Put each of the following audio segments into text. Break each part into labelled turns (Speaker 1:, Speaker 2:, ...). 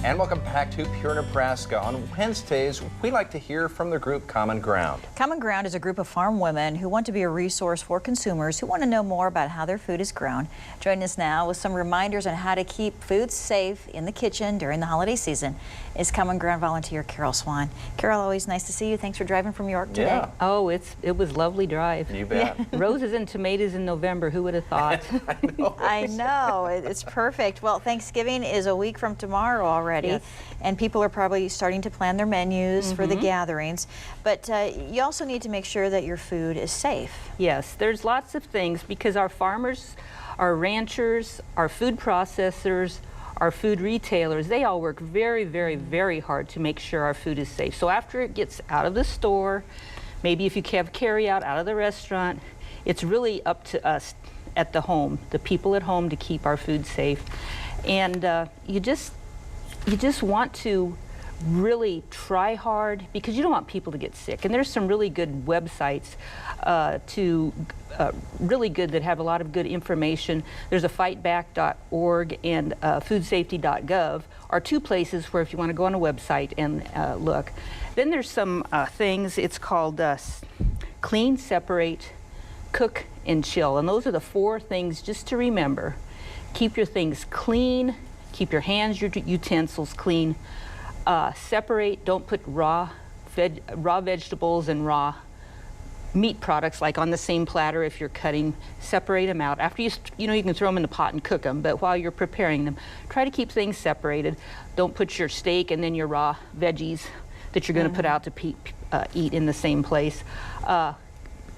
Speaker 1: And welcome back to Pure Nebraska. On Wednesdays, we like to hear from the group Common Ground.
Speaker 2: Common Ground is a group of farm women who want to be a resource for consumers who want to know more about how their food is grown. Join us now with some reminders on how to keep food safe in the kitchen during the holiday season is Common Ground volunteer Karol Swan. Karol, always nice to see you. Thanks for driving from York today.
Speaker 1: Yeah.
Speaker 3: Oh, it was lovely drive.
Speaker 1: You bet.
Speaker 3: Yeah. Roses and tomatoes in November. Who would have thought?
Speaker 2: I know. It's perfect. Well, Thanksgiving is a week from tomorrow already,
Speaker 3: yes.
Speaker 2: And people are probably starting to plan their menus for the gatherings. But you also need to make sure that your food is safe.
Speaker 3: Yes, there's lots of things because our farmers, our ranchers, our food processors, our food retailers, they all work very, very, very hard to make sure our food is safe. So after it gets out of the store, maybe if you have carry out of the restaurant, it's really up to us at the home, the people at home, to keep our food safe. And you just want to really try hard because you don't want people to get sick. And there's some really good websites really good that have a lot of good information. There's a fightback.org and foodsafety.gov are two places where if you want to go on a website and look. Then there's some things, it's called clean, separate, cook, and chill. And those are the four things just to remember. Keep your things clean, keep your hands, your utensils clean. Separate, don't put raw vegetables and raw meat products like on the same platter if you're cutting. Separate them out. After you can throw them in the pot and cook them, but while you're preparing them, try to keep things separated. Don't put your steak and then your raw veggies that you're going to put out to eat in the same place.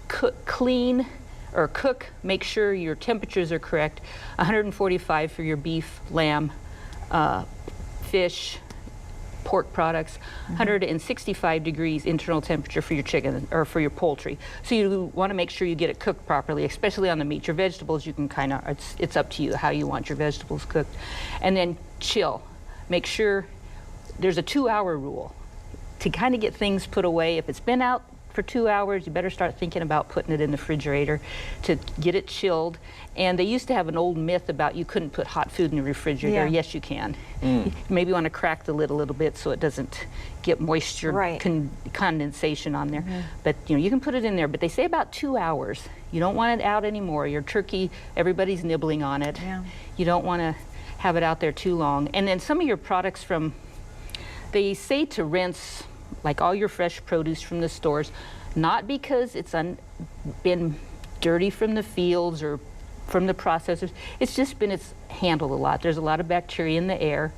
Speaker 3: Clean or cook, make sure your temperatures are correct. 145 for your beef, lamb, fish, pork products, 165 degrees internal temperature for your chicken or for your poultry. So you want to make sure you get it cooked properly, especially on the meat. Your vegetables, you can it's up to you how you want your vegetables cooked. And then chill. Make sure there's a 2-hour rule to kind of get things put away. If it's been out for 2 hours, you better start thinking about putting it in the refrigerator to get it chilled. And they used to have an old myth about you couldn't put hot food in the refrigerator. Yeah. Yes, you can. You maybe want to crack the lid a little bit so it doesn't get moisture condensation on there. But you can put it in there. But they say about 2 hours. You don't want it out anymore. Your turkey, everybody's nibbling on it. Yeah. You don't want to have it out there too long. And then some of your products they say to rinse like all your fresh produce from the stores, not because it's been dirty from the fields or from the processors. It's just been handled a lot. There's a lot of bacteria in the air.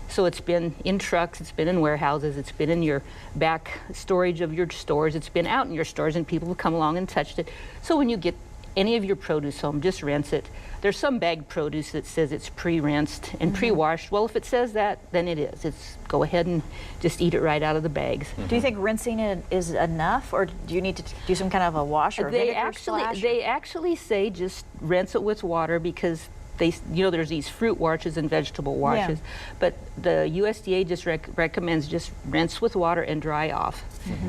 Speaker 3: So it's been in trucks, it's been in warehouses, it's been in your back storage of your stores, it's been out in your stores, and people have come along and touched it. So when you get any of your produce home, just rinse it. There's some bagged produce that says it's pre-rinsed and pre-washed. Well, if it says that, then it is. Go ahead and just eat it right out of the bags.
Speaker 2: Do you think rinsing it is enough, or do you need to do some kind of a wash or vinegar splash?
Speaker 3: They actually say just rinse it with water because there's these fruit washes and vegetable washes, but the USDA just recommends just rinse with water and dry off.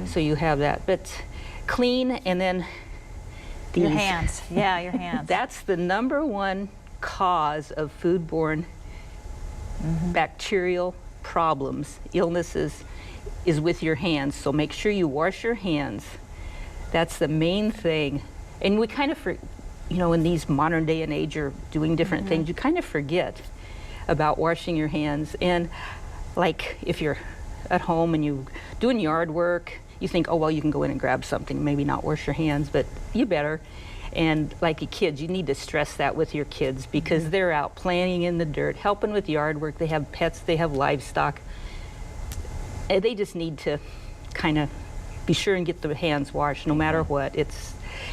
Speaker 3: So you have that. But clean, and then
Speaker 2: your hands. Yeah, your hands.
Speaker 3: That's the #1 cause of foodborne bacterial problems, illnesses, is with your hands. So make sure you wash your hands. That's the main thing. And we kind of, in these modern day and age, you're doing different things, you kind of forget about washing your hands. And like if you're at home and you're doing yard work, you think, oh, well, you can go in and grab something, maybe not wash your hands, but you better. And like your kids, you need to stress that with your kids because they're out playing in the dirt, helping with yard work. They have pets, they have livestock. And they just need to kind of be sure and get their hands washed no matter what.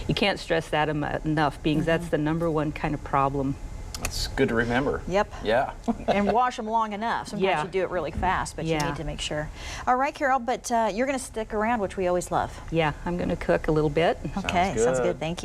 Speaker 3: You can't stress that enough because that's the #1 kind of problem.
Speaker 1: That's good to remember.
Speaker 2: Yep.
Speaker 1: Yeah.
Speaker 2: And wash them long enough. Sometimes you do it really fast, but you need to make sure. All right, Karol, but you're going to stick around, which we always love.
Speaker 3: Yeah, I'm going to cook a little bit.
Speaker 2: Okay, sounds good. Thank you.